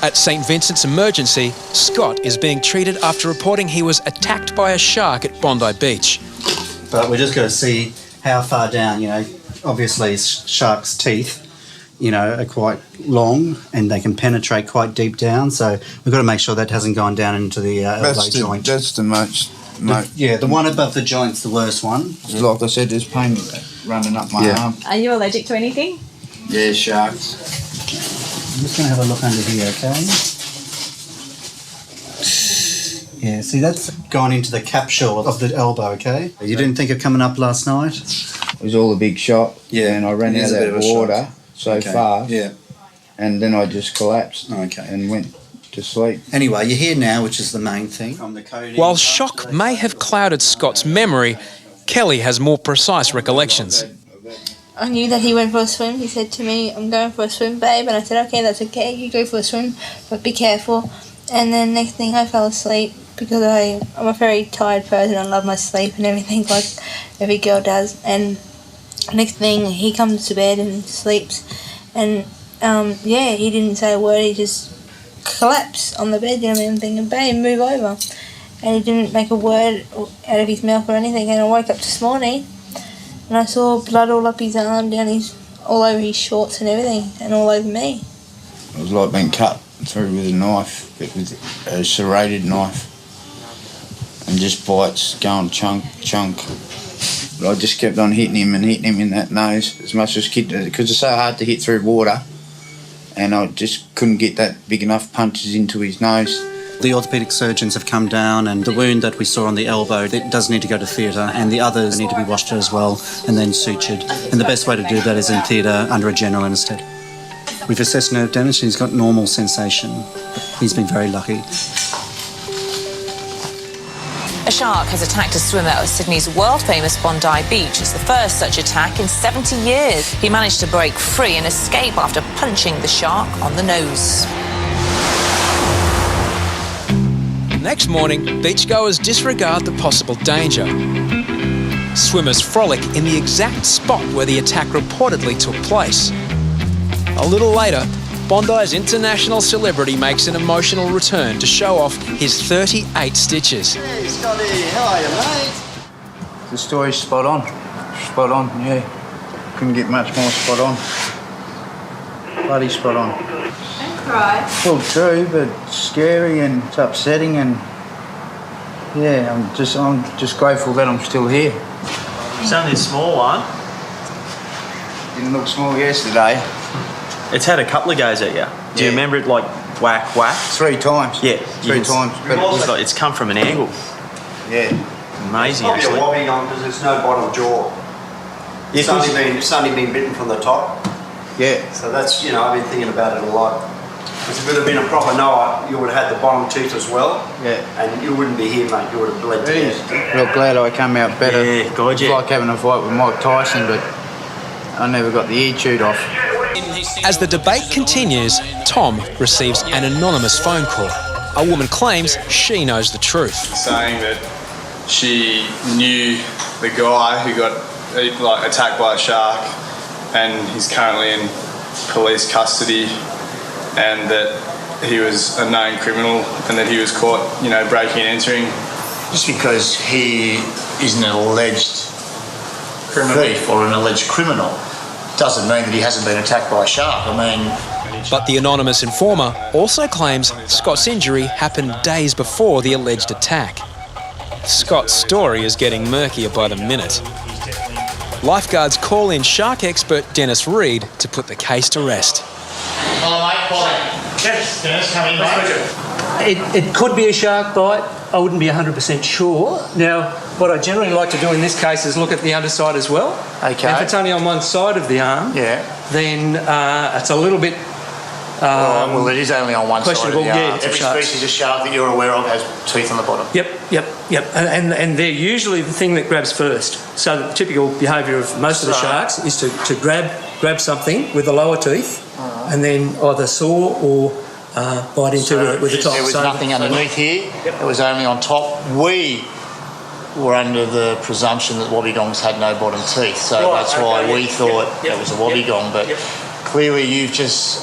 At St Vincent's Emergency, Scott is being treated after reporting he was attacked by a shark at Bondi Beach. But we're just going to see how far down, obviously sharks' teeth, are quite long and they can penetrate quite deep down. So we've got to make sure that hasn't gone down into the elbow joint. That's the most... the one above the joint's the worst one. Like I said, there's pain running up my arm. Are you allergic to anything? Yeah, sharks. I'm just going to have a look under here, okay? Yeah, see, that's gone into the capsule of the elbow, okay? You didn't think of coming up last night? It was all a big shock. Yeah, and I ran out of that water so fast. Yeah. And then I just collapsed. Okay. And went to sleep. Anyway, you're here now, which is the main thing. While shock may have clouded Scott's memory, Kelly has more precise recollections. I knew that he went for a swim. He said to me, "I'm going for a swim, babe." And I said, "Okay, that's okay. You go for a swim, but be careful." And then next thing I fell asleep because I'm a very tired person. I love my sleep and everything like every girl does. And next thing he comes to bed and sleeps. And he didn't say a word. He just collapsed on the bed. I'm thinking, "Babe, move over." And he didn't make a word out of his mouth or anything. And I woke up this morning and I saw blood all up his arm, all over his shorts and everything, and all over me. It was like being cut through with a knife. It was a serrated knife. And just bites going chunk. But I just kept on hitting him in that nose as much as because it's so hard to hit through water. And I just couldn't get that big enough punches into his nose. The orthopaedic surgeons have come down, and the wound that we saw on the elbow, it does need to go to theatre, and the others need to be washed as well and then sutured. And the best way to do that is in theatre under a general anaesthetic. We've assessed nerve damage and he's got normal sensation. He's been very lucky. A shark has attacked a swimmer at Sydney's world-famous Bondi Beach. It's the first such attack in 70 years. He managed to break free and escape after punching the shark on the nose. Next morning, beachgoers disregard the possible danger. Swimmers frolic in the exact spot where the attack reportedly took place. A little later, Bondi's international celebrity makes an emotional return to show off his 38 stitches. Hey, Scotty, how are you, mate? The story's spot on. Spot on, yeah. Couldn't get much more spot on. Bloody spot on. Right. It's all true, but it's scary and it's upsetting, and yeah, I'm just grateful that I'm still here. It's only a small one. Didn't look small yesterday. It's had a couple of goes at you. Do you remember it like whack? 3 times. Yeah, three times. But it's come from an angle. Yeah. Amazing, It's actually. probably a wobbly on because there's no bottom jaw. It's only been bitten from the top. Yeah. So that's, I've been thinking about it a lot. If it would have been a proper Noah, you would have had the bottom tooth as well. Yeah. And you wouldn't be here, mate. You would have bled to death. Real glad I came out better. Yeah, God, It's like having a fight with Mike Tyson, but I never got the ear chewed off. As the debate continues, Tom receives an anonymous phone call. A woman claims she knows the truth. Saying that she knew the guy who got attacked by a shark and he's currently in police custody, and that he was a known criminal and that he was caught, breaking and entering. Just because he is an alleged thief or an alleged criminal doesn't mean that he hasn't been attacked by a shark. But the anonymous informer also claims Scott's injury happened days before the alleged attack. Scott's story is getting murkier by the minute. Lifeguards call in shark expert Dennis Reed to put the case to rest. Hello, mate. Yes, Dennis, come in, mate. It could be a shark bite. I wouldn't be 100% sure. Now, what I generally like to do in this case is look at the underside as well. Okay. And if it's only on one side of the arm, then it's a little bit well, it is only on one side of the arm. Yeah, every species of shark that you're aware of has teeth on the bottom. Yep. And they're usually the thing that grabs first. So the typical behaviour of most of the sharks is to grab something with the lower teeth and then either saw or bite into it with the top. There was nothing underneath here. It was only on top. We were under the presumption that wobbegongs had no bottom teeth, so that's why we thought it was a wobbegong. But clearly you've just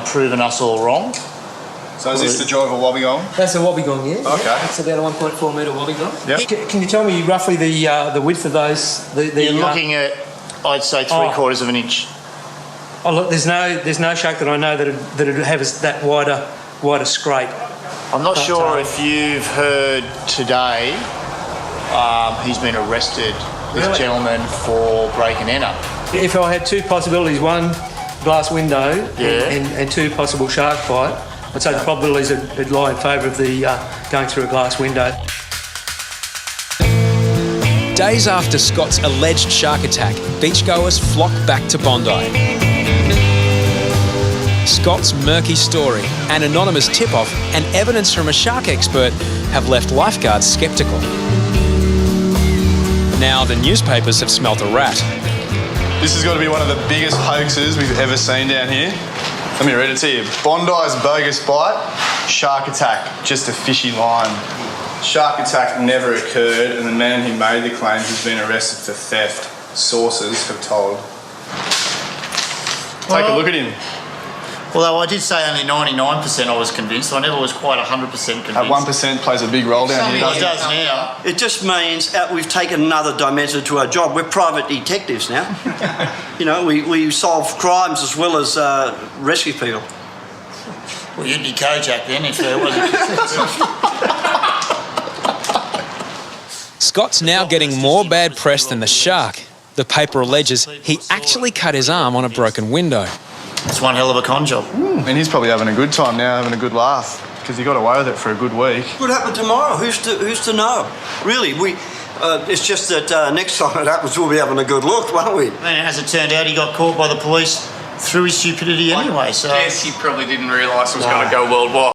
proven us all wrong. So is this the jaw of a wobbegong? That's a wobbegong, yeah. Okay. It's about a 1.4 metre wobbegong. Yep. Can you tell me roughly the width of those? You're looking at, I'd say, 3/4 of an inch. Oh look, there's no shark that I know that'd have that wider scrape. I'm not sure if you've heard today, he's been arrested, this gentleman, for break and enter. If I had two possibilities, one glass window and two possible shark bite, I'd say the probabilities would lie in favour of the going through a glass window. Days after Scott's alleged shark attack, beachgoers flock back to Bondi. Scott's murky story, an anonymous tip-off and evidence from a shark expert have left lifeguards sceptical. Now the newspapers have smelt a rat. This has got to be one of the biggest hoaxes we've ever seen down here. Let me read it to you. Bondi's bogus bite, shark attack, just a fishy line. Shark attack never occurred, and the man who made the claims has been arrested for theft, sources have told. Take a look at him. Although I did say only 99% I was convinced. I never was quite 100% convinced. At 1% plays a big role down here. It does now. It just means we've taken another dimension to our job. We're private detectives now. You know, we solve crimes as well as rescue people. Well, you'd be Kojak then if there wasn't. Scott's now getting more bad press than the shark. The paper alleges he actually cut his arm on a broken window. It's one hell of a con job. And he's probably having a good time now, having a good laugh, because he got away with it for a good week. What happened tomorrow? Who's to know? Really, it's just that next time it happens, we'll be having a good look, won't we? And as it turned out, he got caught by the police through his stupidity anyway. So I guess he probably didn't realise it was going to go worldwide.